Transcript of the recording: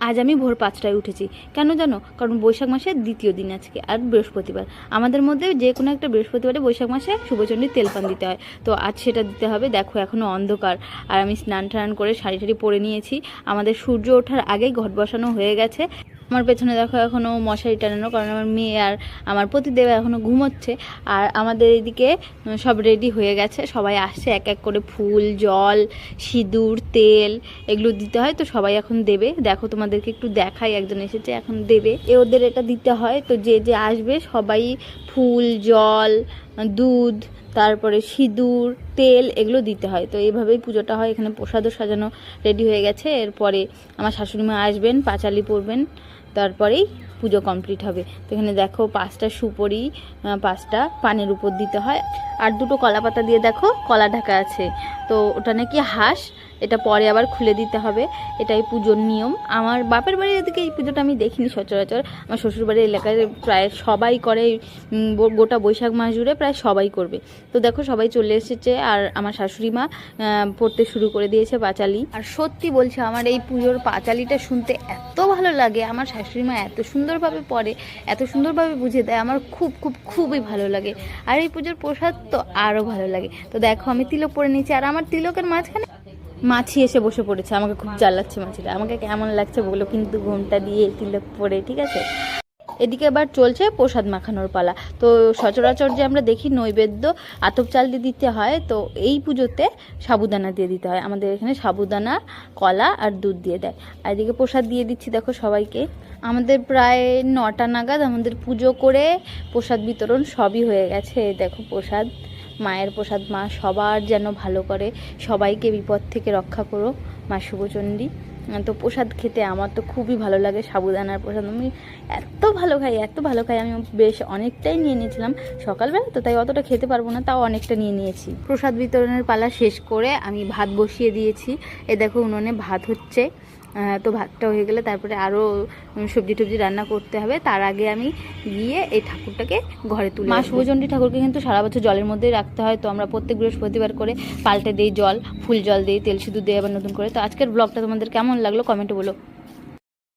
আজ আমি ভোর 5টায় উঠেছি। কেন জানো? কারণ বৈশাখ মাসের দ্বিতীয় দিন আজকে, আর বৃহস্পতিবার। আমাদের মধ্যে যে কোনো একটা বৃহস্পতিবারে বৈশাখ মাসে শুভচণ্ডীর তেলপান দিতে হয়, তো আজ সেটা দিতে হবে। দেখো এখনও অন্ধকার, আর আমি স্নান টান করে শাড়ি টাড়ি পরে নিয়েছি। আমাদের সূর্য ওঠার আগেই ঘট বসানো হয়ে গেছে। আমার পেছনে দেখো এখনও মশারি টানানো, কারণ আমার মেয়ে আর আমার পতিদেব এখনও ঘুমোচ্ছে। আর আমাদের এদিকে সব রেডি হয়ে গেছে, সবাই আসছে এক এক করে। ফুল, জল, সিঁদুর, তেল এগুলো দিতে হয়, তো সবাই এখন দেবে। দেখো তোমাদেরকে একটু দেখাই, একজন এসেছে এখন দেবে। ওদের এটা দিতে হয়, তো যে যে আসবে সবাই ফুল, জল, দুধ, তারপরে সিঁদুর, তেল এগুলো দিতে হয়। তো এইভাবেই পুজোটা হয়। এখানে প্রসাদও সাজানো রেডি হয়ে গেছে। এরপরে আমার শাশুড়িমা আসবেন, পাঁচালি পরবেন, তারপরেই পুজো কমপ্লিট হবে। তো এখানে দেখো 5টা সুপরি, 5টা পানের উপর দিতে হয়, আর 2টো কলা পাতা দিয়ে দেখো কলা ঢাকা আছে। তো ওটা নাকি হাঁস, এটা পরে আবার খুলে দিতে হবে। এটাই পুজোর নিয়ম। আমার বাপের বাড়ির এদিকে এই পুজোটা আমি দেখিনি সচরাচর। আমার শ্বশুরবাড়ির এলাকায় প্রায় সবাই করে, গোটা বৈশাখ মাস জুড়ে প্রায় সবাই করবে। তো দেখো সবাই চলে এসেছে, আর আমার শাশুড়ি মা পড়তে শুরু করে দিয়েছে পাঁচালি। আর সত্যি বলছে, আমার এই পুজোর পাঁচালিটা শুনতে এত ভালো লাগে। আমার শাশুড়ি মা এত সুন্দরভাবে পড়ে, এত সুন্দরভাবে বুঝিয়ে দেয়, আমার খুব খুব খুবই ভালো লাগে। আর এই পুজোর প্রসাদ তো আরও ভালো লাগে। তো দেখো আমি তিলক পরে নিয়েছি, আর আমার তিলকের মাঝখানে মাছি এসে বসে পড়েছে। আমাকে খুব জ্বালাচ্ছে মাছিটা। আমাকে কেমন লাগছে বলো কিন্তু, ঘুমটা দিয়ে তিলক পরে, ঠিক আছে। এদিকে আবার চলছে প্রসাদ মাখানোর পালা। তো সচরাচর যে আমরা দেখি নৈবেদ্য আতপ চাল দিয়ে দিতে হয়, তো এই পুজোতে সাবুদানা দিয়ে দিতে হয়। আমাদের এখানে সাবুদানা, কলা আর দুধ দিয়ে দেয়। আর এদিকে প্রসাদ দিয়ে দিচ্ছি দেখো সবাইকে। আমাদের প্রায় 9টা নাগাদ আমাদের পুজো করে প্রসাদ বিতরণ সবই হয়ে গেছে। দেখো প্রসাদ, মায়ের প্রসাদ। মা সবার যেন ভালো করে, সবাইকে বিপদ থেকে রক্ষা করো মা শুভচণ্ডী। তো প্রসাদ খেতে আমার তো খুবই ভালো লাগে। সাবুদানার প্রসাদ আমি এত ভালো খাই, এত ভালো খাই। আমি বেশ অনেকটাই নিয়ে নিয়েছিলাম সকালবেলা, তো তাই অতটা খেতে পারবো না, তাও অনেকটা নিয়ে নিয়েছি। প্রসাদ বিতরণের পালা শেষ করে আমি ভাত বসিয়ে দিয়েছি। এ দেখো উনুনে ভাত হচ্ছে। তো ভাতটা হয়ে গেলে তারপরে আরও সবজি টবজি রান্না করতে হবে। তার আগে আমি গিয়ে এই ঠাকুরটাকে ঘরে তুলে, মা শুভচণ্ডী ঠাকুরকে কিন্তু সারা বছর জলের মধ্যেই রাখতে হয়। তো আমরা প্রত্যেক বৃহস্পতিবার করে পাল্টে দিই জল, ফুল জল দিই, তেল সিঁদুর দিই আবার নতুন করে। তো আজকের ব্লগটা তোমাদের কেমন লাগলো কমেন্টে বলো।